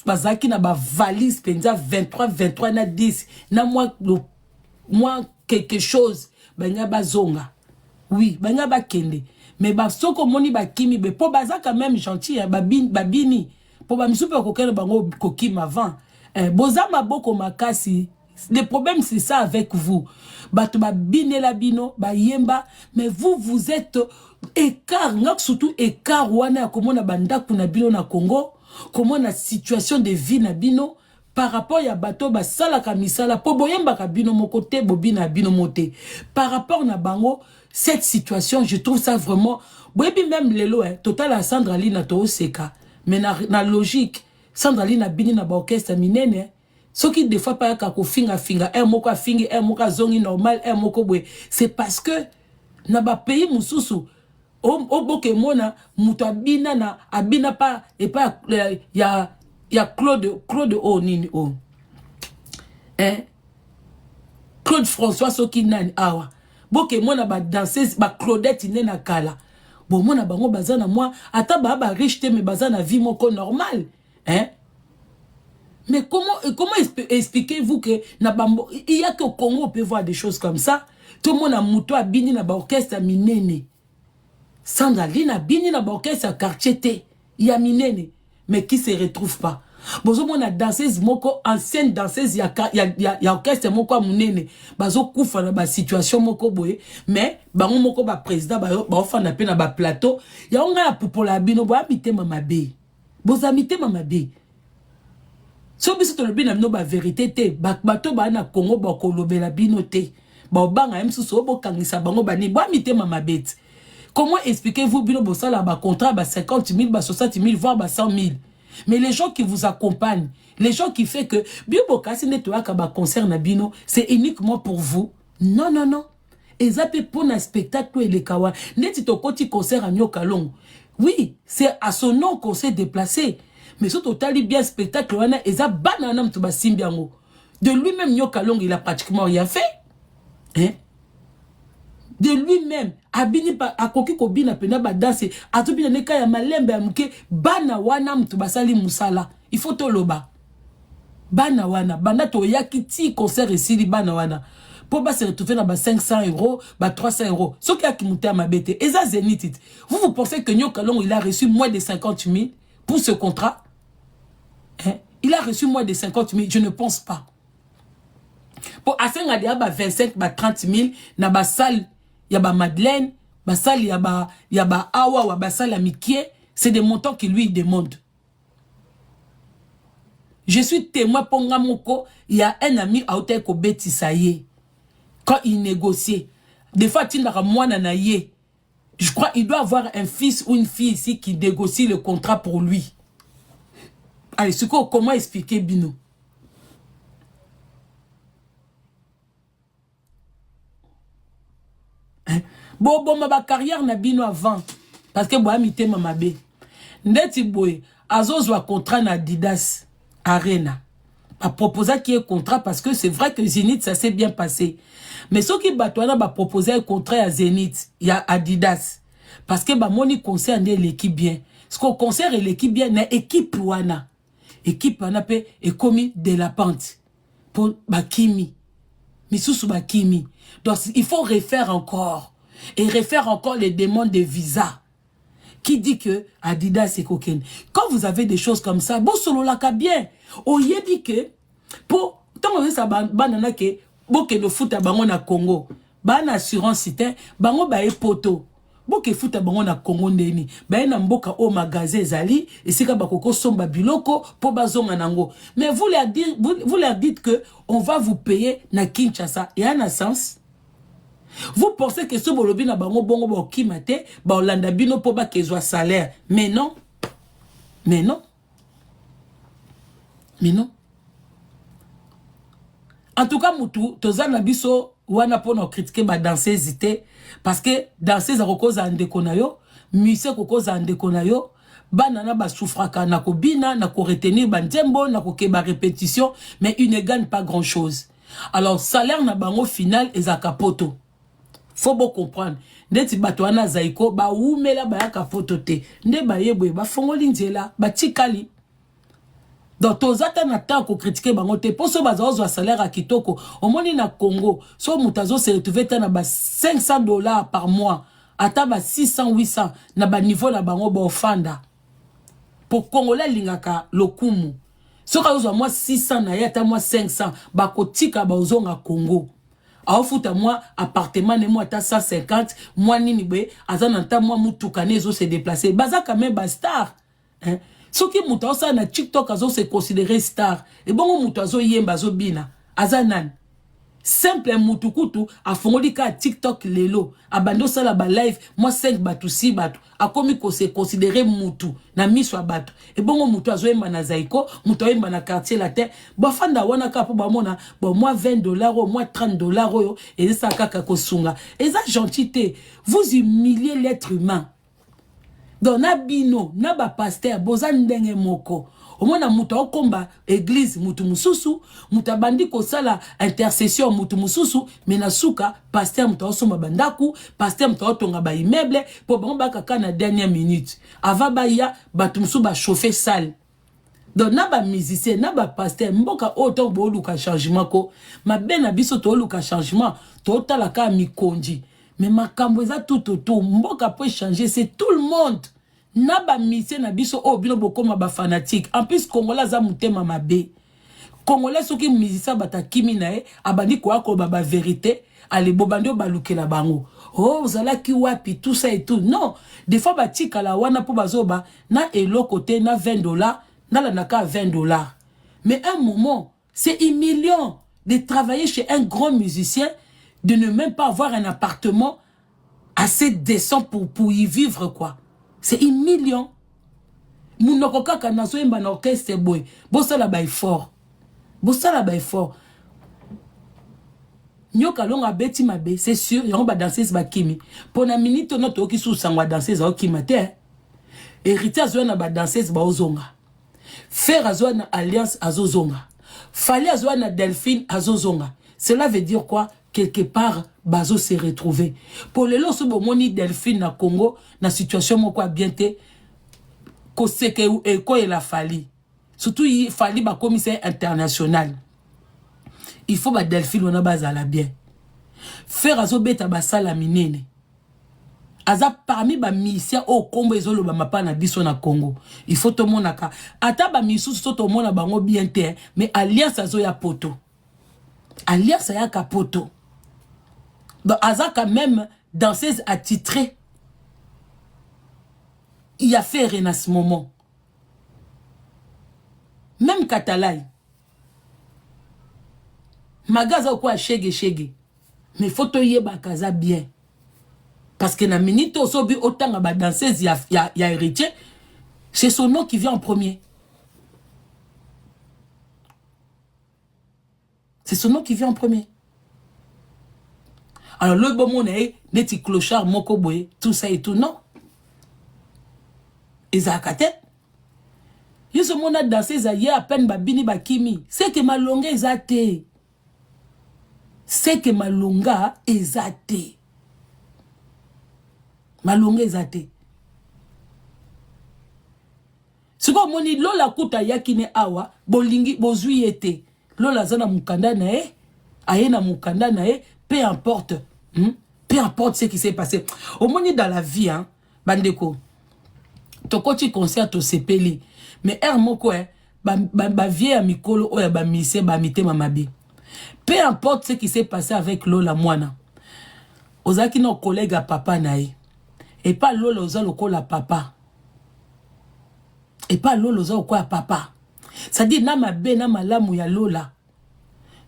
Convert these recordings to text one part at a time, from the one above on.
bazaki na ba valise penza 23 na 10 na moi quelque chose banya bazonga. Oui, banya ba kende. Mais ba soko moni ba kimi be po baza quand même gentil ya babini. Po ba misupe kokele bango kokim avant. Boza maboko makasi. Le problème c'est ça avec vous. Bato ba bine la bino, ba yemba, mais vous êtes écart, surtout écart wana comment na banda kuna bino na Congo, comment na situation de vie na bino par rapport ya bato ba sala ka misala po boyemba ka bino mokote bobina bino moté. Par rapport na bango cette situation, je trouve ça vraiment boyebi même lelo total à Sandra Lina to seka. Mais na logique, Sandra Lina bini na ba orchestre minene. Ce qui des fois pas kako finga moko fingi moko zongi normal moko bwe, c'est parce que na ba pays mususu boke mona muto abina na abina pa et pas ya Claude o nini o Claude François soki nani awa boke mona ba danseuse ba Claudette nena kala bon mona bango bazana moi ata ba riche te me bazana vie moko normal Mais comment expliquez-vous que il y a que au Congo on peut voir des choses comme ça? Tout le monde a mouto à bini na ba orchestre minene. Sandra Lina bini na ba orchestre quartier T. Il y a minene mais qui se retrouve pas. Bozo mona danseuse moko ancienne danseuse ya orchestre moko munene. Bazo kufa na ba situation moko boye mais bango moko ba président ba ofana pe na ba plateau. Ya onga ya popola bino bo amite mama be. Bozo amite mama be. So biso to lobi na no ba vérité te bato ba na Congo ba ko lobela bino te ba banga msusu bo kangisa bango ba ni ba mite mama bête. Comment expliquez-vous bino bo sala ba contrat ba 50 000 ba 60 000 voire ba 100 000? Mais les gens qui vous accompagnent, les gens qui fait que bio bokasi nettoyaka ba concert na bino, c'est uniquement pour vous. Non. Ezape pour un spectacle et les kawa. Neti to koti concert à Nyokalong. Oui, c'est à son nom qu'on s'est déplacé. Mais ce total bien spectacle, de lui-même, Nyokalong, il a pratiquement rien fait. De lui-même, Abini Akoki Kobina Pena Badase, Atubina Neka ya Malembe Amke, Bana Wana Mtubasali Musala. Il faut to loba. Bana Wana, Bana to Yakiti concert ici, Bana Wana. Pour se retrouver dans 500 €, 300 €. Ce qui a qui monté à ma bête. Et ça, Zénith. Vous pensez que Nyokalong, il a reçu moins de 50 000 pour ce contrat? Il a reçu moins de 50 000, je ne pense pas. Pour Asenga dia 25, 30 000, na ba salle, ya ba Madeleine, ba salle, ya ba Awa, ou ba salle Mikie, c'est des montants qui lui demandent. Je suis témoin pour Ngamoko, il y a un ami à Hôtel Kobeti Saye. Quand il négociait, des fois, il n'a moi nanaye. Je crois qu'il doit avoir un fils ou une fille ici qui négocie le contrat pour lui. Allez, comment expliquer Bino? Bon, ma carrière na Bino avant. Parce que moi, j'amite ma bé. Ndeti boy, Azos wa contrat na Adidas Arena. A proposé qu'il y ait un contrat parce que c'est vrai que Zénith, ça s'est bien passé. Mais ceux qui batouana va proposer un contrat à Zénith, il y a Adidas. Parce que moni concerne l'équipe bien. Ce qu'on concerne l'équipe bien, na équipe wana. Équipe wana pe est commis de la pente. Pour Bakimi. Misusu Bakimi. Donc il faut refaire encore. Et refaire encore les demandes de visa. Qui dit que Adidas est coquine. Quand vous avez des choses comme ça, bon solo la ka bien. Oye dit que pour tant que ça banana que boke no foot à bango na Congo. Ban assurance cité bango ba e poto. Boke foot à bango na Congo ndeni. Ba na mboka o magasin zali et sika bakoko somba biloko po bazonga nango. Mais vous leur dites que on va vous payer na Kinshasa. Et en un sens vous pensez que ce bolobi na bango bongo ba okimate ba olanda bino po ba kezwa salaire. Mais non. Mais non. Mais non. En tout cas, Moutou, tozana biso wana po no critiquer ba danseuse ité parce que danseuse a kokoza ndeko na yo, musicien kokoza ndeko na yo, banana ba souffraka na ko bina na ko retenir ba ndembo na ko ke ba répétition, mais il ne gagne pas grand-chose. Alors salaire na bango final ezaka poto. Faut bien comprendre. Ndeti batwana zaiko ba umela ba yaka poto te. Nde ba yebwe ba fongoli nzela ba tikali. Donc, tozata na ta ko critiquer bango te. Poso bazazo salaire à kitoko. Au moni na Congo, so mutazo se retrouver ta na ba $500 par mois. Ata ba 600, 800 na ba niveau na bango ba ofanda. Pour Congolais lingaka lokumu. So ka ozo moi 600 na yata moi 500 ba kotika ba ozonga Congo. Aofuta moi appartement ne moi ata 150 moi nini be azana ta moi mutuka ne zo se déplacer. Baza quand même ba star. Hein? Ce qui muta ça na TikTok azo se considérer star. Et bon muta zo yemba zo bina. Azanan. Simple mutukutu afongoli ka TikTok lelo. Abando sala ba live moi 5 batu 6 batu. Akomi ko se considérer mutu na miswa batu. Et bon mutu azo yemba na zaiko, mutu yemba na quartier latin. Ba fanda wana ka po ba mona, bon moi $20 ou moi $30 yo et ça kaka ko sunga. Et ça gentillité, vous humiliez l'être humain. Donc na bino na ba pasteur boza ndenge moko omona muta okomba église mutu mususu muta bandi ko sala intercession mutu mususu mena suka pasteur muta osoma bandaku pasteur muta otonga ba immeuble po bango bakaka na dernière minute ava ba ya batu musu ba chauffer salle. Donc na ba musicien na ba pasteur mboka oto bo luka changement ko mabe na biso to luka changement to tala ka mikonji. Mais makambo eza tout autour mboka peut changer, c'est tout le monde. Naba mission na biso o bino bokoma ba fanatique. En plus Congolais za mutema mabe. Congolais soki musicien bata kimi na e abandi ko akoba ba vérité, ale bobando balukela bango. Oh zala ki wapi tout ça et tout. Non, des fois batika la wana po bazoba na elo côté na $20 na la naka $20. Mais un moment, c'est humiliant de travailler chez un grand musicien, de ne même pas avoir un appartement assez décent pour y vivre, quoi. C'est humiliant. Mounoko kaka nazo yemba na orchestre boy. Bosala bay fort. Bosala bay fort. Nyoka longa beti mabe, c'est sûr, yon ba danser ba kimi. Pona minute no to ki sou sangwa danser za okimate. Héritier zo na ba danser ba ozonga. Frère azo na alliance azozonga. Fallait azo na Delphine azozonga. Cela veut dire quoi? Quelque part bazo se retrouver pour le lot so moni Delphine na Congo na situation moko bien te ko seke e ko la fali surtout il fali ba commissaire international il faut ba Delphine on a bazala bien faire azo beta ba sala minene aza parmi ba misia o kombo ezolo ba mapa na biso na Congo il faut to monaka ata ba misu so to mona bango bien te mais alliance azo ya poto alliance ya kapoto. Donc, Aza quand même, danseuse attitrée, il a fait rien à ce moment. Même Katalai. Magaza ou quoi, chege. Mais faut te yeba kaza bien. Parce que na minute au sobi autant ba danseuse ya héritier, c'est son nom qui vient en premier. C'est son nom qui vient en premier. Alors, le bon monde est neti clochard, moko boye, tout ça et tout, non. Ils ont à tête. Ils sont mon dansé, ils ont à peine babini bakimi. C'est que ma longa est athée. C'est que ma longa est athée. Ma longa est athée. C'est comme on dit, lola kuta yakine awa, bolingi, bozui ete. Lola zana mukanda na e, aye na mukanda na e, peu importe. Peu importe ce qui s'est passé. Au moins dans la vie, hein, bandeko. Toko ti concert au sepeli. Mais moko ba vie à mikolo o ya ba mise ba mite mamabe. Peu importe ce qui s'est passé avec Lola Mwana. Ozaki no collègue à papa nae. Et pas Lola oza lokola papa. Et pas Lola oza lokola papa. Ça dit na mabe na malamu ya Lola.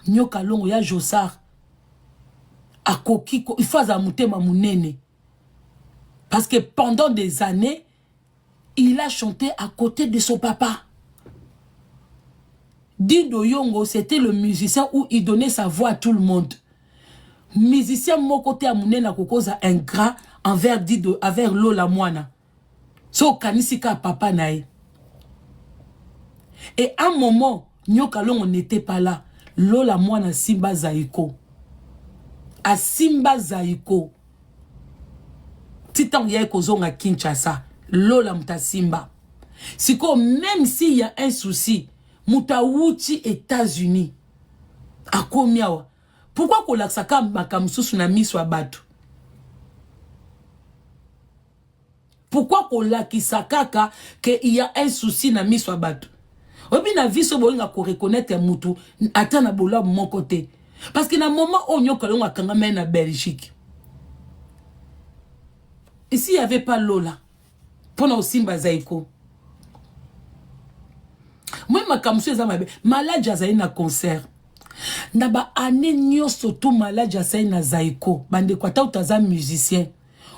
Nyoka longo ya Josar. Akoki, il faut azamouter ma mounene. Parce que pendant des années, il a chanté à côté de son papa. Dido Yongo, c'était le musicien où il donnait sa voix à tout le monde. Musicien, mon côté à mounene, à kokoza un gras envers Dido, avec Lola Mwana. So kanisika papa nae. Et à un moment, Nyokalong n'était pas là. Lola Mwana Simba Zaiko. A Simba Zaiko. Titan y'a kozonga Kinshasa. Lola mta Simba. Siko, même s'il y a un souci, muta wuti États-Unis akomi awa pourquoi kolakisaka makamususu na miso ya bato? Pourquoi kolakisaka que il y a un souci na miso ya bato? Obi na viso bolinga ko reconnaître mutu ata na bola mon côté parce que na moment onyo kolonga kanga na Belgique ici il y avait pas Lola pona osimba zaiko moi makamusu eza mabe malade azali na concert na ba ane nyoso to malade azali na zaiko bande kwa ta utaza musicien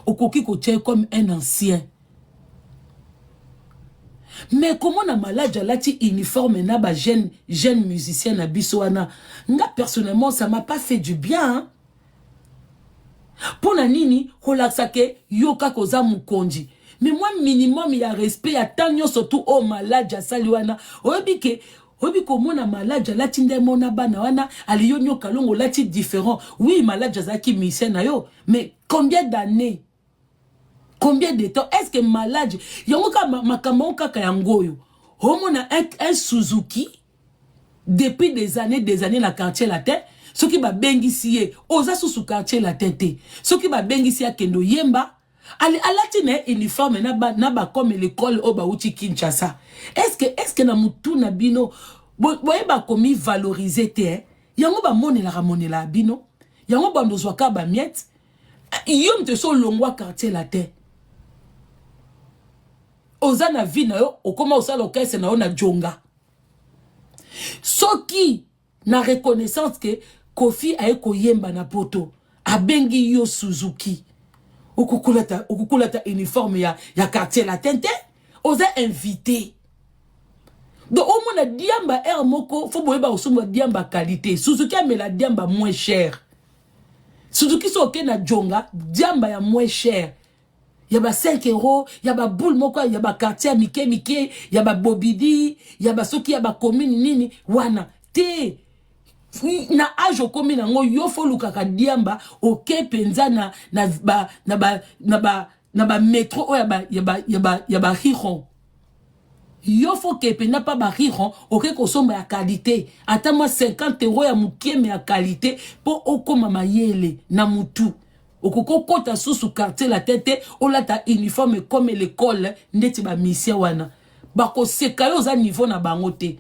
okoki ko tient comme un ancien. Mais comment na malade lati uniforme na ba jeune musicien na biso wana nga personnellement ça m'a pas fait du bien hein? Pona nini holaksa ke yoka koza mukonji mais moi minimum il y a respect ya tanyo surtout au malade ya saliwana obi komona malade lati nde mona bana wana aliyo nyoka longo lati différent oui malade zaki musicien na yo mais combien d'années? Combien de temps? Est-ce que malade yongoka makambo kaka yangoyo homona un Suzuki depuis des années na quartier latin ce qui ba bengisi ye oza sous quartier latin te ce qui ba bengisi ya kendo yemba ali alati na uniforme na ba comme l'école o ba uti Kinshasa. Est-ce que na mutu na bino boye ba komi valoriser te yango ba monela bino yango ba ndozwaka ba miette yom te so longwa quartier latin oza na vie na yo okoma osala okese na yo na jonga soki na reconnaissance que Kofi aeko yemba na poto abengi yo Suzuki okukulata uniforme ya quartier latin te oza invité donc au moins diamba air moko fo boyeba osumba diamba qualité Suzuki amela diamba moins cher Suzuki so ke na jonga diamba ya moins cher. Yaba 5 €, yaba boule moko, yaba quartier mike, yaba bobidi, yaba soki yaba commune nini, wana, te, na ajo commune ngo yofo lukaka diamba, oke penza na metro, o yaba hiron. Yofo kepe na pa ba hiron, oke kosomba ya qualité, ata moi 50 € ya mukie me ya qualité, po okoma mayele na mutu. Okoko kota sous quartier la tête olata uniforme comme l'école ndeti ba mission wana bako sekayo za niveau na bangote.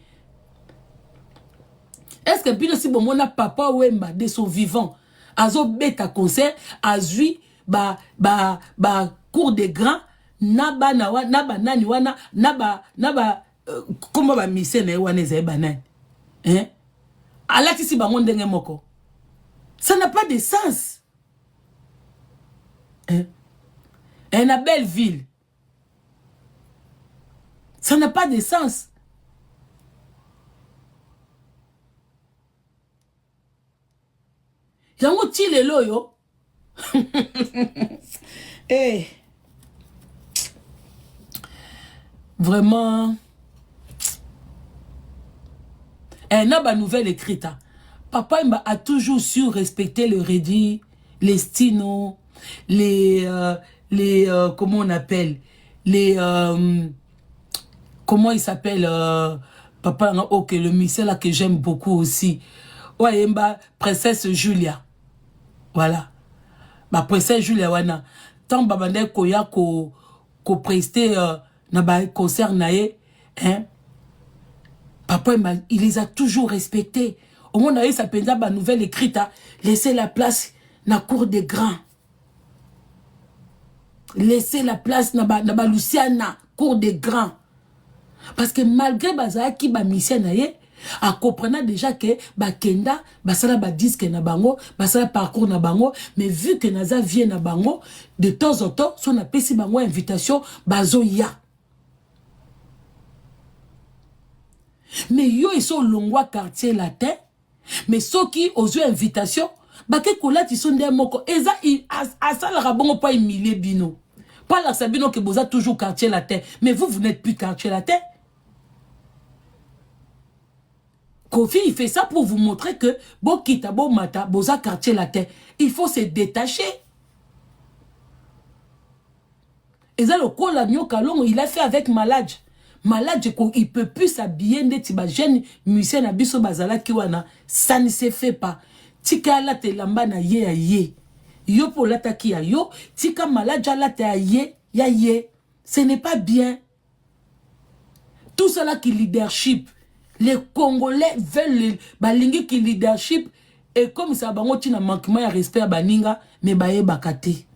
Est-ce que bino si bomona papa Wemba de son vivant azo beta concert azui ba cour des grands naba nani wana naba comment ba mission na wana ezai banani hein alati si bango ndenge moko ça n'a pas de sens. Une belle ville. Ça n'a pas de sens. Yango tile loyo. Eh. Vraiment. Elle n'a pas nouvelle écrite. Papa a toujours su respecter le redit, les stino. Comment on appelle comment il s'appelle papa ok le monsieur là que j'aime beaucoup aussi ouais princesse Julia voilà ma princesse Julia wana tant babande koya ko prester na ba concert naé hein papa il les a toujours respectés au moins naé ça penza ba nouvelle écrite laisser la place na cour des grands. Laissez la place na ba Luciana, cour des grands. Parce que malgré baza ki ba mission na ye, a comprenant déjà que ba kenda, ba sala ba disque na bango, ba sala parcours na bango, mais vu que naza vient na bango, de temps en temps, son appesi bango invitation, bazo ya. Mais yo ils sont longwa quartier latin, mais ceux qui osent invitation, bake kolati son de moko eza asala rabongo pa humilier bino pas la sabino que boza toujours quartier latin mais vous n'êtes plus quartier latin. Kofi il fait ça pour vous montrer que bo kita bo mata boza quartier latin il faut se détacher. Eza le kola nyoka longo il a fait avec malade malade il peut plus s'habiller ndeti ba jeune musicien na biso bazala ki wana, ça ne se fait pas. Tika la te lamba na ye ya ye. Yo pour la taki ya yo, tika malade la te ye ya ye. Ce n'est pas bien. Tout cela qui leadership, les Congolais veulent le balingi qui leadership et comme ça bango tina manquement ya respect à baninga mais baye bakate.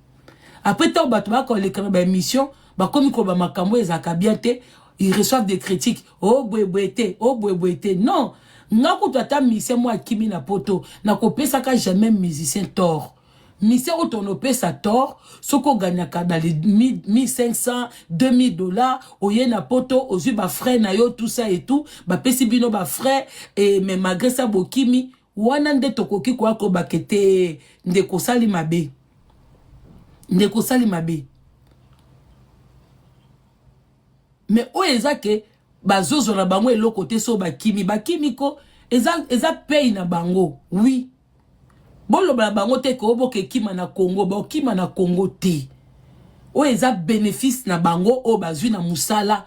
Après tant batba quand les caméras émission, ba comme ko ba makambo ezaka bien te, ils reçoivent des critiques. Oh bouébouété, oh bouébouété. Non, ngako tata musicien moi kimi na poto, na ko pesa ka jamais musicien tort. Musicien autonopé sa tort, soko gagnaka dans les 1500, 2000 $, oye na poto, ozu ba frère na yo tout ça et tout, ba pesi bino ba frère et mais malgré ça bokimi, wana nde tokoki kwa ko bakete ndeko sali mabe. Ndeko sali mabe. Mais o ezake bazozo na bango elo côté so bakimi ko eza paye na bango. Oui. Bolo ba bango te ko boke kima na Congo, ba kima na Congo te. O eza bénéfice na bango o bazui na musala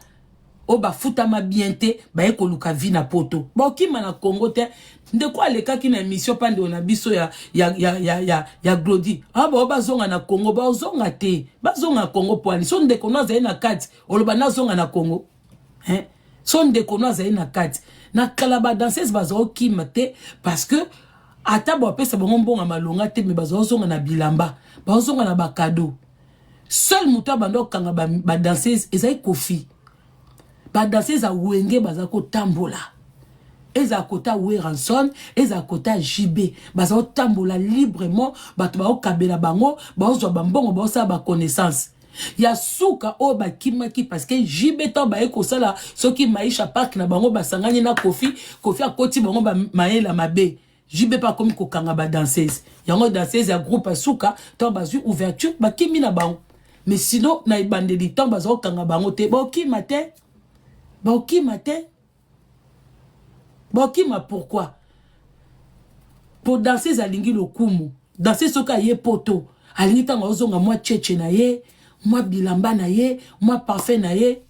o ba futa ma bien te ba eko luka vi na poto. Ba kima na Congo te ndeko aleka ki na émission pande ona biso ya Glody. Ah ba zonga na Congo ba zonga te. Ba zonga Congo poani so ndeko no za na kati oloba na zonga na Congo. Hein? So ndeko no za na kati. Na kalaba danseuse bazo kima te parce que ata bo pesa bango mbonga malonga te me bazozonga na bilamba bazozonga na bakado seul muta bando kanga ba danseuse ezai kofi ba danseuse a wenge bazako tambola eza kota Weranson eza kota JB bazako tambola librement bato ba okabela bango bazozwa bambongo baosa ba connaissance ya suka o ba kimaki parce que JB to ba ekosala soki maisha park na bango basanganye na kofi akoti bango ba maela mabe JB pas comme kokanga ba danseuse. Yango danseuse ya groupe asuka, to bazu ouverture ba kimi na bango. Mais sinon na ibande di temps bazo kanga bango te. Ba ki matin. Ba ki matin. Ba ki ma pourquoi? Pour danseuse alingi lokumu. Danseuse soka ye poto. Alingi tanga ozonga moi tchétché na ye, moi bilamba na ye, moi parfait na ye.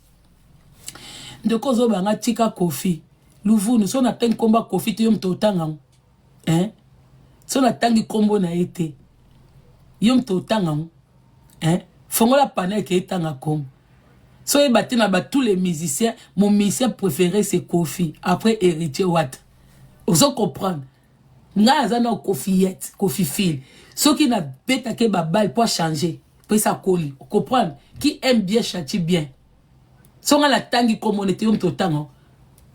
Ndeko zo banga tika kofi. Luvu nous on atteint combat kofi te yom totanga. Hein? Si on a tangi combo na été, yom to tanga, hein? Fongo la panel qui est tanga comme. So y bâti na tous les musiciens, mon musicien préféré c'est Kofi. Après héritier Watt. Vous comprendre? Nga azana Kofiette, Kofi Phil. Ceux qui n'a bêta que ba balle pour changer, pour ça coller. Vous comprendre? Qui aime bien châtie bien. Si on a la tangi comme on était yom to tanga,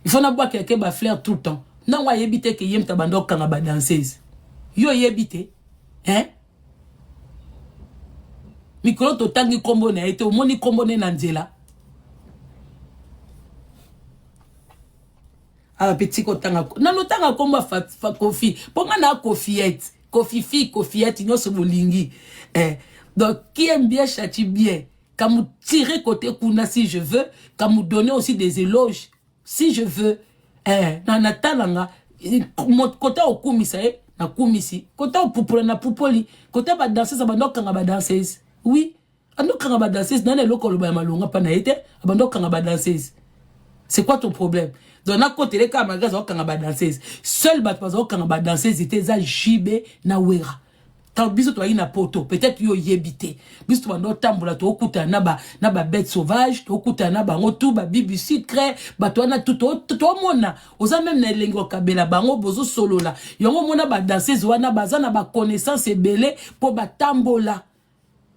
il faut n'avoir quelqu'un ba flair tout le temps. Non, wa yebite que yem tabando kanga ba danseuse. Yo yebite, hein? Mikolo to tangi kombo na ete, omoni kombo ne nanzela. Ah, petit ko tanga. Non, no tanga kombo fa kofi. Ponga na kofiette. Kofiette, no se bolingi. Donc, qui aime bien châtie bien. Quand vous tirez côté kuna si je veux, quand vous donnez aussi des éloges, si je veux. Na talanga kota okumisa na kumisi kota opupula na pupoli kota ba danseuse abandokanga ba danseuse oui andokanga ba danseuse na lokolo ba malonga pa na ete abandokanga ba danseuse. C'est quoi ton problème? Donc na côté les camarades okanga ba danseuse seul ba okanga ba danseuse était za JB na Wera. Tant biso to na poto peut-être yo yebité biso to bando tambola to okuta na ba bête sauvage to okuta na bango tout ba bibi secret ba to na tout mona oza même na elengo kabela bango bozo solola yango mona ba danseuse wana bazana ba connaissance ebele po ba tambola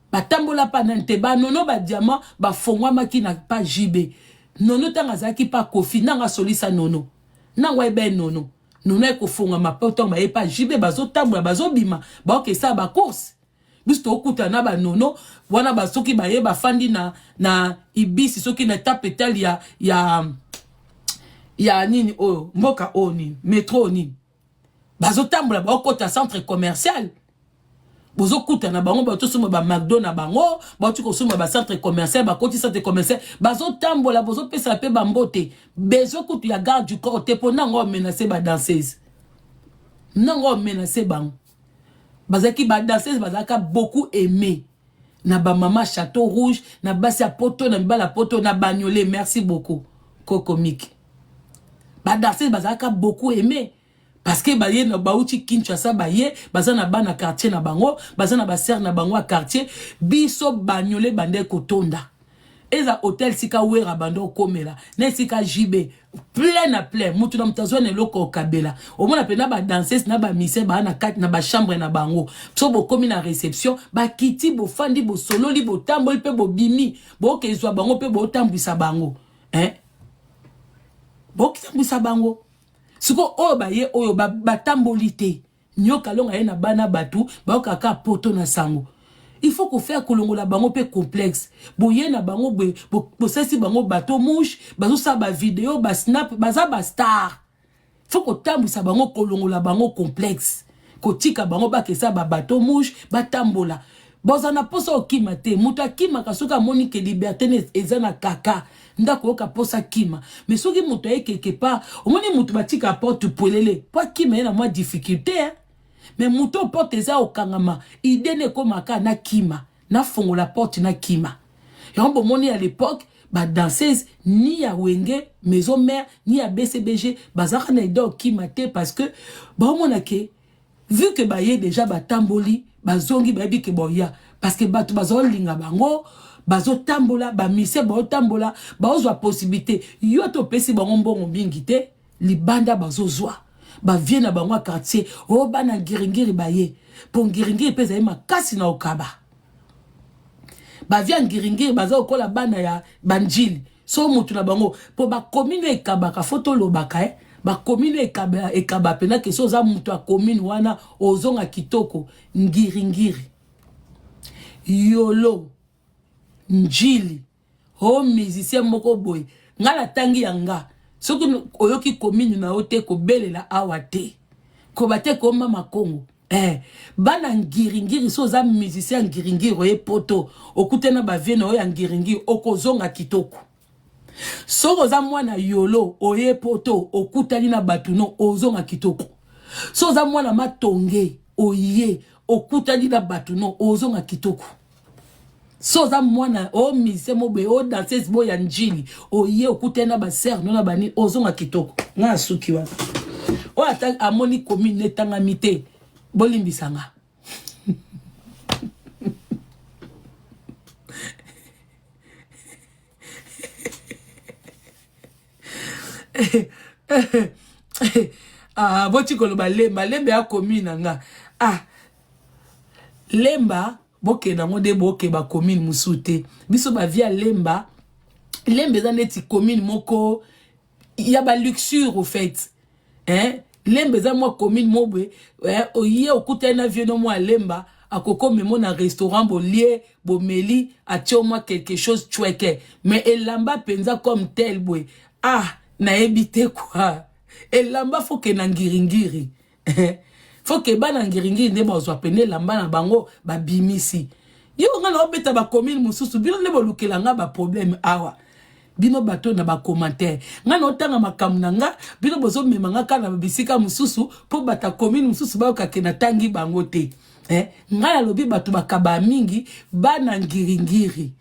pa nante ba nono ba diamant ba fongwa maki na pa JB nono tanga zaki pa Kofi nanga solisa nono nangwa ebe nono nous n'avons pas fait ma porte, mais pas JB, bazo tamboula, bazo bima, ba ok ça ba course. Juste au coup na ba nono, wana ba soki ba ye ba fandi na ibisi soki na tape tel ya nini o mboka oni métro ni. Bazo tamboula ba okota centre commercial. Bozo kuta na bango ba to suma ba McDo na bango, ba tu ko suma ba centre commercial, ba koti centre commercial, bazo tambola bozo pesa pe ba mbote. Bezo kutu ya garde du corps te po nango menacer ba danseuse. Nango menacer bango. Bazaki ba danseuse bazaka beaucoup aimé. Na ba mama Château Rouge, na basi ya poto na bala poto na bagnolé, merci beaucoup. comique. Ba danser bazaka beaucoup aimé. Parce que baye na bauti Kinshasa baye, baza na ba na quartier na bango, baza na ba ser na bango a quartier, biso bagnolé bande kotonda. Eza hôtel sika wera bando komela, ne sika jibe, plein à plein, mutu na mtazwa ne loko kabela. Au moins pena ba danseuse na ba mise ba na kat na ba chambre na bango. So bo komi na réception, ba kiti bo fandi bo solo li bo tamboli pe bo bimi, bo kezwa bango pe bo tambwisa bango. Hein? Bo tambwisa bango. Siko oyo baye oyo batambolite nyoka longa ye na bana batu baoka ka poto na sango. Il faut qu'on fasse kolongola bango pe complexe. Boye na bango bo sesi bango bateau mouche, bazo sa ba vidéo, ba snap, baza ba star. Il faut qu'on tambisa bango kolongola bango complexe. Ko tika bango ba kesa ba bateau mouche, ba tambola. Bozana posa okima te, muta kima kasoka moni ke liberté ne ezana kaka. Ndako oka posa kima. Mais soki muta e quelque part, omoni mutu batika porte polele. Po kima ena mwa difficulté hein. Mais muto porte eza okangama, idée ne komaka na kima, na fongo la porte na kima. Yambo moni à l'époque, ba danseuse ni ya wenge, maison mère, ni ya BCBG, bazaka na idée okima te parce que ba monake vu que ba ye déjà ba tamboli, ba zongi ba bi ke boya parce que batu bazo linga bango, bazo tambola, ba mise ba tambola, ba ozwa possibilité, yo to pesi bango mbongo mingi te, libanda bazo zwa. Ba vienne na bango quartier o bana ngiringiri baye po ngiringiri pesa ye makasi na okaba ba vient ngiringiri baza okola bana ya banjili so mutu na bango po ba commune ekabaka photo lobaka ba commune ekaba pena ke so za mutu a commune wana ozonga kitoko ngiringiri yolo njili o musicien moko boy ngala tangi yanga. Ce que oyoki commune na ote ko belela awate ko bate ko mama Kongo bana ngiringiri so za musicien ngiringiri oye poto okutena ba vienne oya ngiringiri okozonga kitoko so za mwana yolo oye poto okutani na batuno ozonga kitoko so za mwana matonge oye okutani na batuno ozonga kitoko so za mwana o mise mobe o danseuse boya njili oye okutena ba ser nona bani ozonga kitoko na suki wa o ata amoni commune tanga mite bolimbisanga ah boti koloba lemba ya commune nga lemba boke na ngode boke ba commune musute biso ba via lemba za neti commune moko ya ba luxure au fait lemba za mo commune mobwe oye okuta na vieux no mo lemba akoko memo na restaurant bolie bomeli atio moi quelque chose choueke mais elamba penza comme tel boy na ebité quoi elamba faut que na ngiringiri faut que bana ngiringiri ne bozwa pene lamba na bango ba bimisi yo ngana obeta ba commune mususu bino ne bolukela nga ba problème awa bino bato na ba commentaire ngana otanga makamuna nga bino bozo memanga kana bisika mususu po bata commune mususu ba okakena tangi bango te ngana lobi bato bakaba mingi bana ngiringiri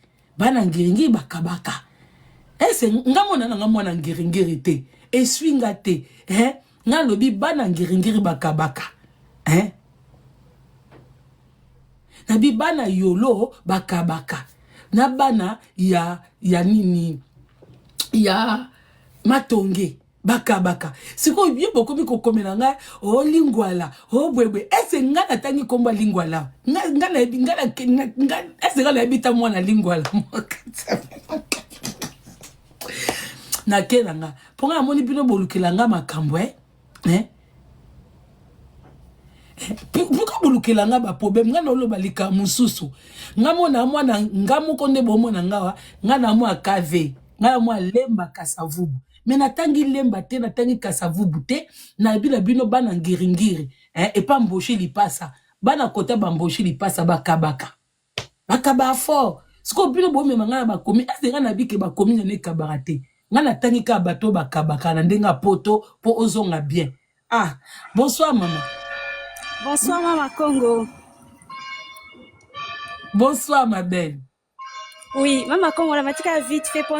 bakabaka ese ngamona na ngamona ngiringiri te eswinga te ngana lobi bana ngiringiri bakabaka na bibana yolo bakabaka na bana ya nini ya matonge bakabaka siko yebo komi kokomela nga o lingwala o bwebwe ese ngana tangi komba lingwala ngana ese ngana ebita mwana lingwala na kelanga ponga moni bino bolukela nga makambo Pourquoi bolukela nga ba problème nga no balika mususu nga mona mwana nga moko nde bomona ngawa nga na mwa kave nga mwa lemba kasavubu mais natangi lemba te natangi kasavubu te na bino bana ngiringiri et pas mboshi lipasa bana kota bamboshi lipasa bakabaka fort siko bino bomema nga ba komi nga na bike ba komi ne kabarate nga natangi ka bato bakabaka na ndenga poto po ozonga bien bonsoir maman. Bonsoir Maman Congo. Bonsoir ma belle. Oui, Maman Congo, la matika vite fait pour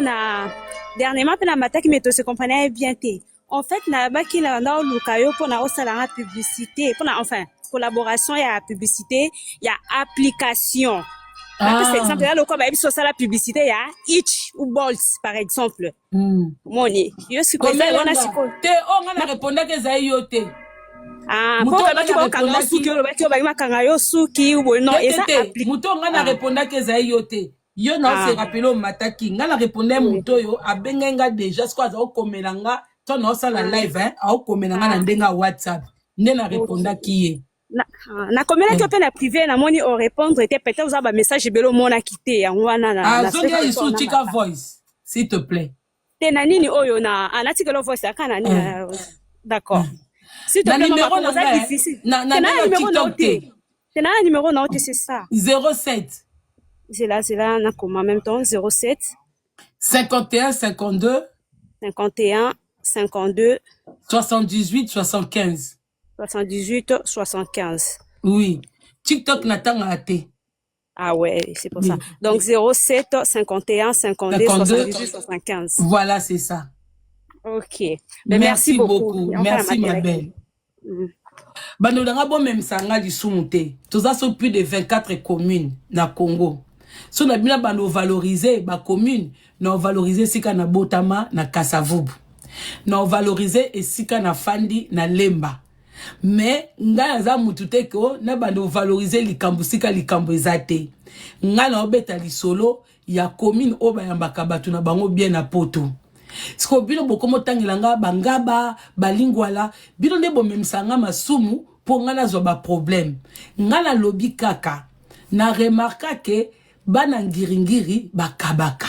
Dernièrement, pe na mataki mais to se comprenait bien té. En fait, na ba ki na na lukayo pour na osala publicité, pour na enfin collaboration il y a publicité, il y a application. Par exemple, là le quoi ba biso sala publicité il y a Itch ou Bolt par exemple. Moni, yo si ko ça wana siko. Te on nga na répondre que za yo te. Ah, pour que ba ki ba kanga suki ba ki ba ma kanga yo suki ou non eza application. Muto nga na répondre que za yo te. Yo na se rappelé au mataki nga na répondre muto yo abenga déjà ce quoi za okomelanga to na osala live hein a okomelanga na ndenga WhatsApp nde na répondre ki ye na komela ki pe na privé na moni o répondre était peut-être vous avez message belo mona kité ya wana na zonga isu chika voice s'il te plaît te na nini oyo na anatike lo voice akana nini d'accord s'il te plaît numéro na difficile na TikTok te na numéro na c'est ça 07 c'est là na comme en même temps 07 51 52 51 52 78 75 78 75. Oui, TikTok n'attend à thé. Ah ouais, c'est pour ça. Donc 07 51 52 78 75. Voilà, c'est ça. OK. Merci beaucoup. Merci ma belle. Bandolanga bon même sanga du soumonté. Tous ça sont plus de 24 communes na Congo. Si on a bien bando valoriser ba commune, na valoriser sika na Botama na Kasavubu. Na valoriser esika na Fandi na Lemba. Mais nga za mutute ko na bando valoriser likambo sika likambo ezate. Nga na obeta lisolo ya commune oba yambaka batu na bango bien na poto. Siko bino bokomo tangilanga bangaba balingwala bino nde bomemsanga masumu po nga na zo ba problème. Nga na lobi kaka na remarka ke bana ngiringiri bakabaka.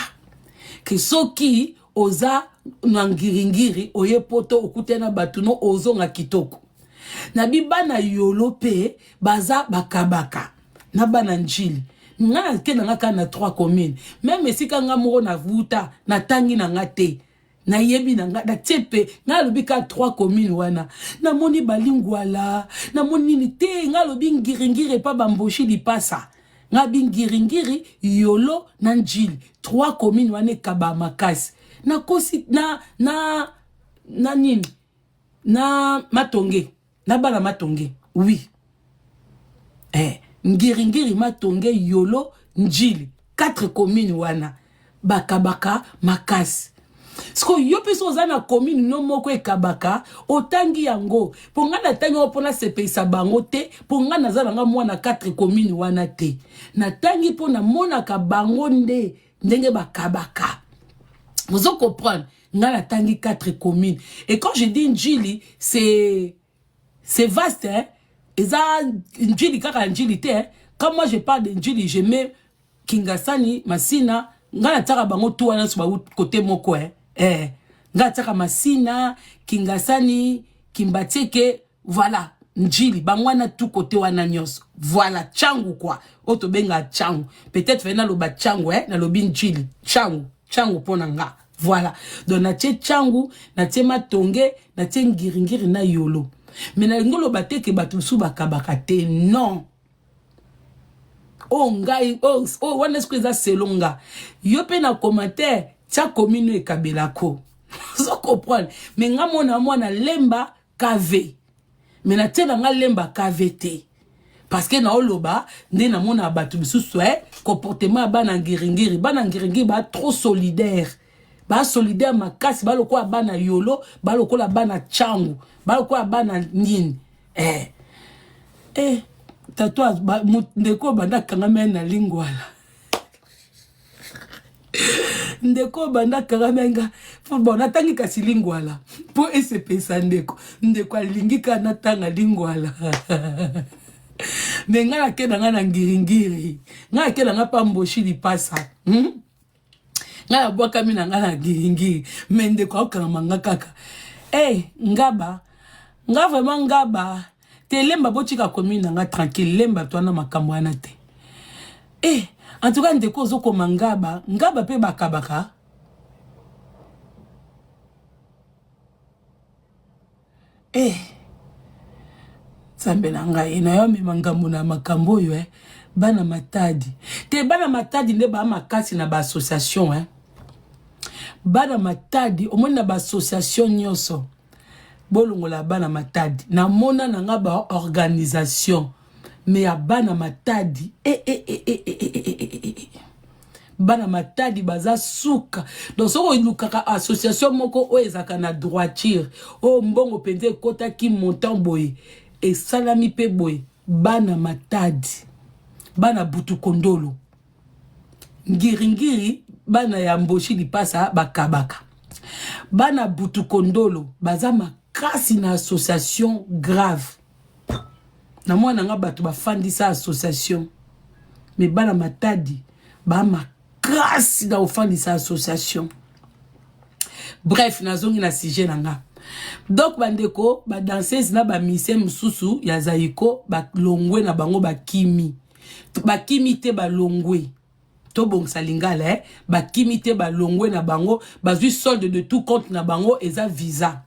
Ke soki oza na ngiringiri oye poto okutena batuno ozo nga kitoko. Na bibana yolo pe baza bakabaka. Na bana njili. Nga kena nga ka na 3 communes. Même si ka nga moko na vuta na tangi na nga te. Na yebi na nga na tepe nga lobi ka 3 communes wana. Na moni balingwala, na moni ni te nga lobi ngiringiri pa bamboshi lipasa. Nga bingiringiri yolo na njili 3 communes wane kaba makasi. Na kosi na nini? Na matonge. Na bala matonge. Oui. Ngiringiri matonge yolo njili 4 communes wana bakabaka makasi. Sko yope soza na commune no moko ekabaka otangi yango ponga na tangi opona sepesa bango te ponga na za nga mwana 4 communes wana te na tangi pona mona ka bango ndenge bakabaka. Vous en comprenez? Nga na tangi 4 communes et quand je dis njili c'est vaste hein. Eza njili kaka njili te hein. Quand moi je parle de njili je mets Kingasani Masina nga na taka bango tout wana sur côté moko hein. Nga taka Masina Kingasani Kimbateke voilà njili bangwana tout côté wana nyos voilà changu quoi oto benga changu peut-être vena loba changu na lobi njili changu pona nga voilà donc na tie changu na tie matonge na tie ngiringiri na yolo mais na ngolo bateke batu su bakabaka te non oh ngai oh wana squeeza selonga yo pe na commentaire tia commune e kabelako so comprendre mais nga mona lemba KV mais na tia nga lemba KVT parce que na oloba nde na mona batu bisusu comportement bana ngiringiri ba trop solidaire ba solidaire makasi ba lokola bana yolo ba lokola bana changu ba lokola bana nini tatouage ndeko banda kanga mena lingwala ndeko banda kanga menga bon natangi kasi lingwala po esepesa ndeko alingika natanga lingwala mais nga kena nga na ngiringiri nga kena nga pa mboshi lipasa nga boka mina nga na ngiringiri mais ndeko akanga nga kaka ngaba nga vraiment ngaba te lemba botika commune nga tranquille lemba twana makambo ana te en tout cas ndeko zokoma ngaba pe bakabaka sambe na ngai na yo memangambo na makambo yo bana matadi te bana matadi nde ba makasi na ba association bana matadi omona ba association nyonso bolongola bana matadi na mona nanga ba organisation mais ya bana matadi bana matadi baza suka donc soko ilukaka association moko o ezaka na droiture o mbongo penze kota ki montant boye et salami pe boye bana matadi bana butu kondolo ngiringiri bana ya mboshi lipasa bakabaka bana butu kondolo baza makasi na association grave na mwana nga bato bafandisa association mais bana matadi ba makasi na ofandisa association. Bref nazongi na sujet nanga donc bandeko ba danseuse na ba mise mususu ya zaiko ba longwe na bango ba kimi te ba longwe to bongsa lingala ba kimi te ba longwe na bango bazui solde de tout compte na bango eza visa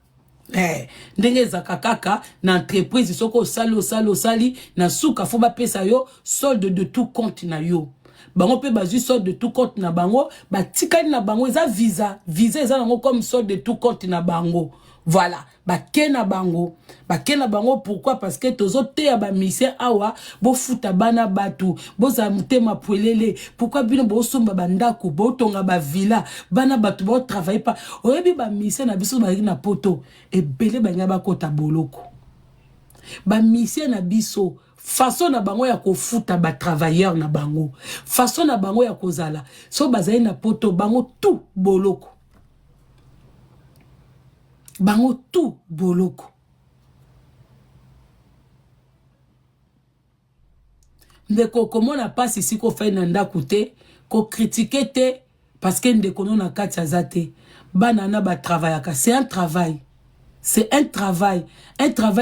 ndenge zaka kaka na entreprise soko sali na suka fo ba pesa yo solde de tout compte na yo bango pe bazui solde de tout compte na bango ba tikali na bango eza visa eza nango comme solde de tout compte na bango. Voilà, bakena bango pourquoi? Parce que tozo te ya ba mise awa bo futa bana batu bo za mutema poelele pourquoi bino bo somba bandako bo tonga ba villa bana batu bo travailler pas oyebi ba mise na biso ba na poto e belé banya ba kota boloko ba mise na biso façon na bango ya ko futa ba travailleur na bango façon na bango ya kozala so bazali na poto bango tout boloko bango tout boloko ndeko komona passe ici ko fait nanda koute ko critiquer te parce que ndeko non na kati azate banana ba travaillaka c'est un travail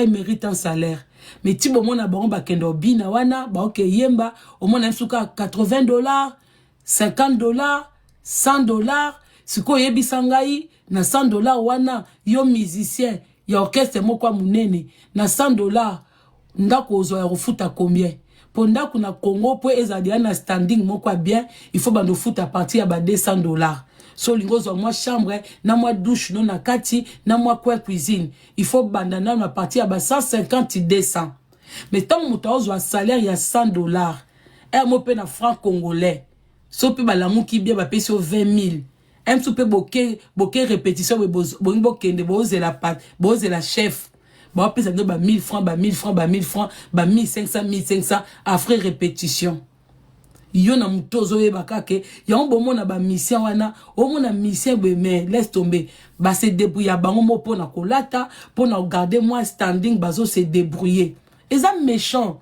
mérite un salaire mais ti bomona bango ba kendo bina wana ba oke yemba omona nsuka $80 $50 $100 siko yebisa ngai na $100 wana yo musicien ya orchestre moko munene na $100 ndako ozo ya refuta combien pour ndako na Congo po ezali na standing moko bien il faut bando futa partir ya ba $200 so lingozo moi chambre na moi douche non na kati na moi coin cuisine il faut bandana na partir ya ba 150 200 mais tant moto ozo salaire ya $100 et mo pe na franc congolais so pe ba lamu ki bien ba pesi 20 000 un soupe boké répétition bo kende boze la chef ba pesa ndo ba 1000 francs ba 1500 après répétition yo na mutozo yeba kake ya mbomona ba mission wana omona mission be mais laisse tomber ba se débrouiller bango mo pona kolata pona garder moi standing bazo se débrouiller eza méchant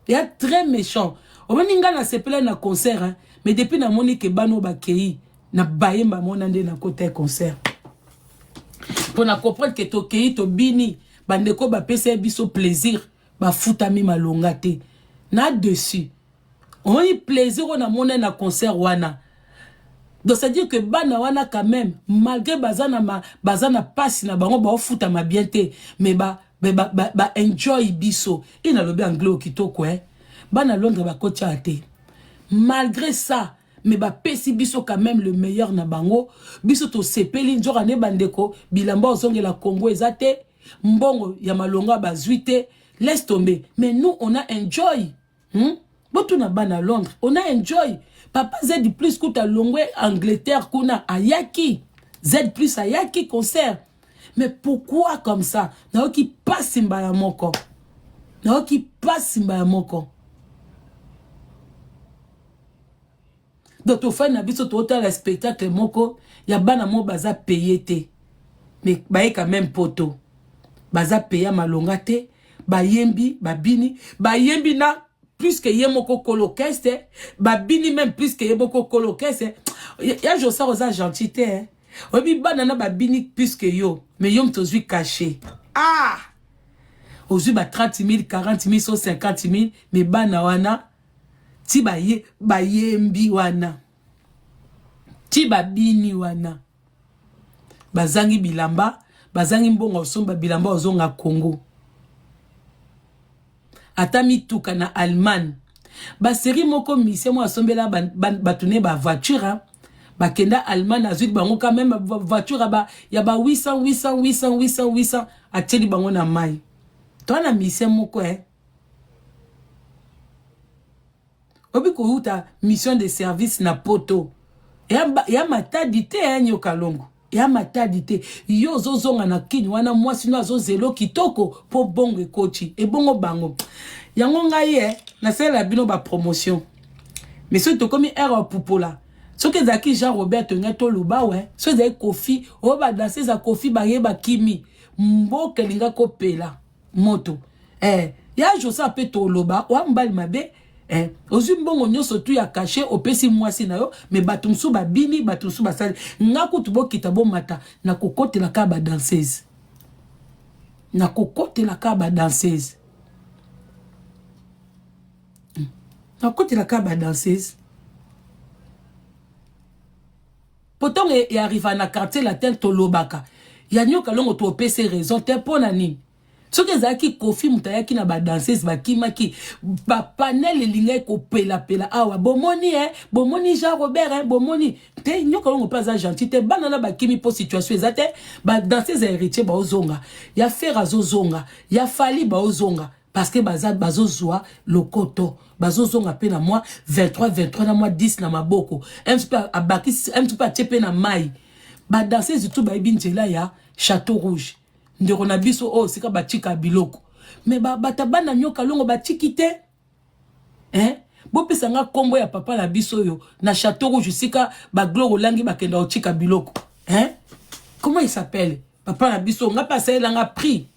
ya très méchant omeninga na sepela na concert mais depuis na monique bano ba kei na bayemba mona nde na côté concert pour na comprendre que to kei to bini bandeko ba pesa biso plaisir ba futami malonga te na dessus on y plaisir on a mona na concert wana donc ça veut dire que bana wana quand même malgré bazana passe na bango ba futama bien te mais ba enjoy biso ina lobi anglo kitoko bana Londres ba kocha te malgré ça mais ba pesi biso quand même le meilleur na bango biso to sepeli njora ne bandeko bilamba ozonge la Congo ezate mbongo ya malonga bazuite laisse tomber mais nous on a enjoy botu na bana Londres on a enjoy papa Z plus kuta longwe Angleterre kuna ayaki Z plus ayaki concert mais pourquoi comme ça na qui passe mbaya moko donc au fin na biso to le spectacle moko ya bana mo baza payé te mais baye quand même poto baza payé malonga te bayembi bayembi na plus que yemoko kolokeste babini même plus que yemoko kolokeste ya josa rosa gentité obi bana na babini plus que yo mais yom tozui caché ozu ba 30 000 40 000 50 000 mais bana wana ti bayembi wana ti babini wana bazangi bilamba bazangi mbongo somba bilamba ozonga Congo atami tuka na Allemagne ba série moko mission mo asombela batune ba voiture bakenda Allemagne azui bango quand même voiture ya ba 800 ateli bango na mai toi na mission moko obi ko uta mission de service na poto ya matadi te nyoka longo ya matadi te yo zozonga na kini wana mwasi no azozelo kitoko po bongo ekochi ebongo bango yango ngai na sala bino ba promotion mais so to komi era pupola so ke zaki Jean Robert ngato luba so zai kofi o ba danser za kofi ba yeba kimi mboke linga kopela moto ya josa pe to loba wa mbali mabe ozu mbongo nyoso tu ya caché opesi mwasi na yo mais batumsu ba bini batumsu ba sali ngaku tubo kitabo mata na kokote la ka ba danseuse na kokote la ka ba danseuse na kokote la ka ba danseuse Pourtant, il arrive à na quartier la tête to lobaka. Ya nyoka longo to opese raison te pona nini. So ke zaki kofi mutayaki na ba danseuse ba kimaki ba panel linga ko pela awa bomoni bomoni Jean Robert bomoni te nyoka longo pas gentil te banana ba kimi po situation ezate ba danseuse héritier ba ozonga ya faire azozonga ya fali ba ozonga parce que bazozwa lokoto bazozonga pe na moi 23 na moi 10 na maboko un petit peu chepe na mai ba danseuse tout ba binjela ya Château Rouge ndeko na biso sika batika biloko mais batabana nyoka longo batiki te bo pesanga kombo ya papa la biso yo na Château Rouge sika ba gloro langi bakenda otika biloko comment il s'appelle papa la biso nga passé langa prix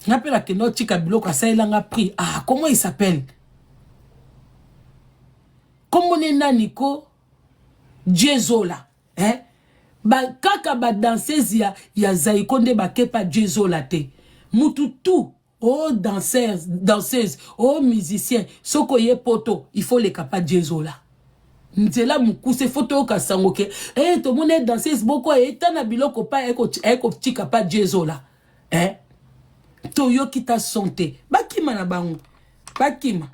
N'appelle la keno tika biloko asailanga prix. Comment il s'appelle? Comment on est naniko Djezola. Kaka ba danseuse ya zaikonde ba kepa Djezola te. Mututu. Danseuse. Musicien. Soko ye poto. Il faut les kapa Djezola. Nzela mukuse photo ka sangoke. To mone danseuse boko etana biloko pa eko tika pa Djezola. Toyo kita santé bakima na bango bakima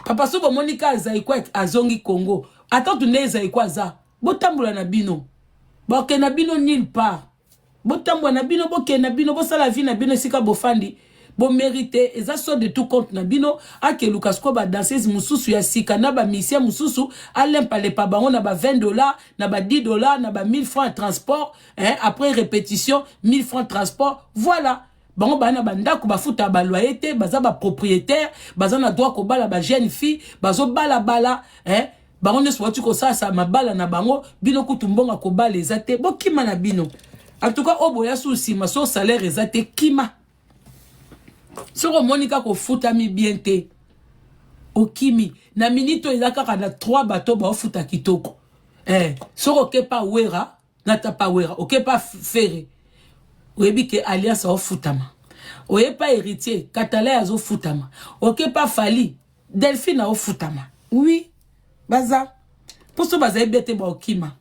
papa so bo monika zaikwa azongi Congo attends tunde zaikwa za botambula na bino boke na bino nulle part botambula na bino boke na bino bosala vie na bino sika bofandi bo mérité eza so de tout compte na bino ake Lucas ko ba danseuse mususu ya sika na ba missia mususu alempale pa bango na ba $20 na ba $10 na ba 1000 francs transport après répétition 1000 francs transport voilà bango bana bandako bafuta ba loyer baza ba propriétaire baza na droit ko bala ba jeune fille bazo bala bango ne soit ko sa mabala na bango bino kutumbonga ko bala ezate bokima na bino en tout cas oboya souci maso salaire ezate kima Soko monika ko futa mi bien te. Okimi. Na minito ilaka na 3 bateaux ba futa kitoko. Soko kepa wera. Nata pa wera. Okepa fere. Oyebi ke alias o futama. Oyepa héritier. Katala ya zo futama. Okepa fali. Delphine o futama. Oui. Baza. Poso baza ebete ba okima.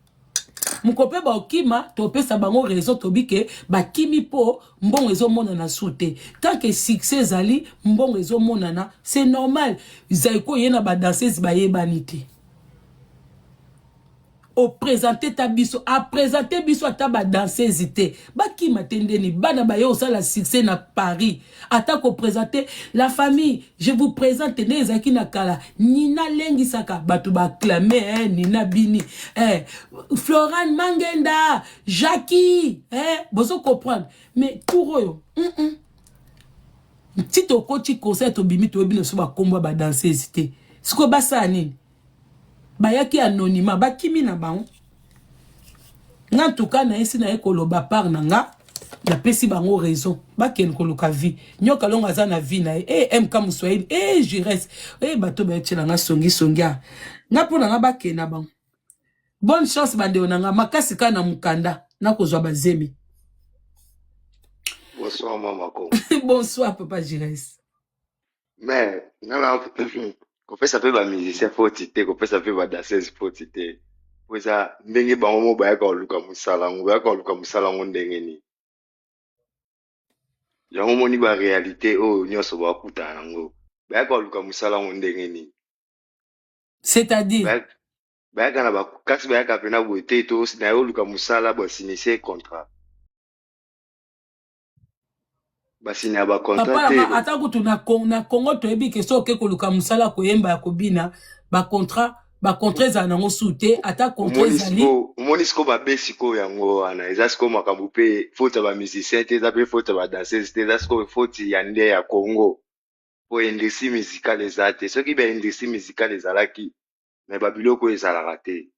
Mukope ba okima to pesa bango raison to bike ba kimi po mbongo ezo mona na soute tant que succès zali mbongo ezo mona na c'est normal zaiko yena ba danseuse ba yebanité o présenter ta biso a présenter biso ta ba danseuse te ba kima tendeni bana ba yo ça la succès na Paris attaque présenter la famille je vous présente nezaki na kala nina lengi saka batu ba clamer nina bini Florent Mangenda Jackie bozo comprendre mais tout si to coach concert to bimi to bino so ba kombo ba danseuse te siko basa nini bayaki anonymat bakimi na bango en tout cas na esi na ekoloba par nanga ya pesi bango raison baken koluka vie nyoka longa za na vie na MK Muswahili jires bato ba etela nga songi nga pona nga bakena bango bonne chance bande onanga makasi kana mukanda na kozwa bazemi. Bonsoir maman ko. Bonsoir papa Jires. Mais nala ko pesa pe ba musicien faut titer ko pesa pe ba danseuse faut titer. Poza ndenge bango mo ba ka luka musala ngo ndenge ni. Yango moni ba réalité nyonso ba kutana ngo. Ba ka luka musala ngo ndenge ni. C'est-à-dire bayaka na kasi bayaka pena bote to na yo luka musala ba signer contrat ba signer ba contrat papa ata kutu na Congo toyebi ke so ke koluka musala koyemba ya kobina ba contrat ezala nango sute ata contrat ezali omoni siko babe siko yango wana eza siko makambo pe faute ba musicien te eza pe faute ba danseuse te eza siko faute ya nde ya Congo po industrie musicale eza te soki ba industrie musicale ezalaki mais babiloko ezalaka te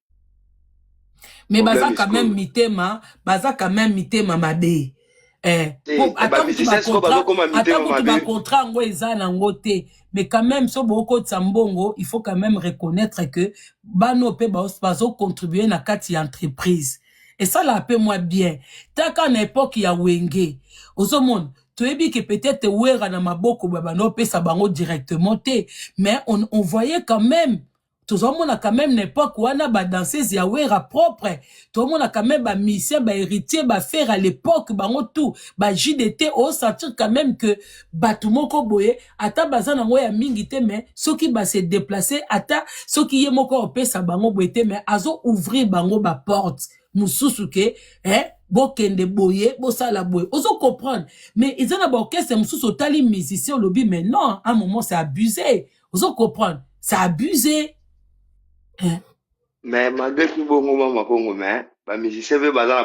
mais baza quand même mitema mabe ata kutu ba contrat ngo eza nango te mais quand même so boko tsambongo il faut quand même reconnaître que bano pe bazo contribuer na kati ya entreprise et ça la paie moi bien taka na époque ya wenge ozomona toyebi que peut-être wera na maboko bano pesa bango directement te mais on voyait quand même tout le monde a quand même n'époque où on a ba danseuse ya wera propre tout le monde a quand même ba mission ba héritier ba faire à l'époque ba tout ba JDT au sentir quand même que ba tout moko boye ata bazana ngo ya mingi te mais ceux qui ba se déplacer ata ceux qui ye moko opesa bango boye te mais azo ouvrir bango ba porte mususu ke bokende boye bosala boye ozo comprendre mais ils ont ba orchestre mususu tali musicien au lobby mais non à un moment c'est abusé ozo comprendre c'est abusé. Mais malgré tout bon moment Congo mais ba musicien be baza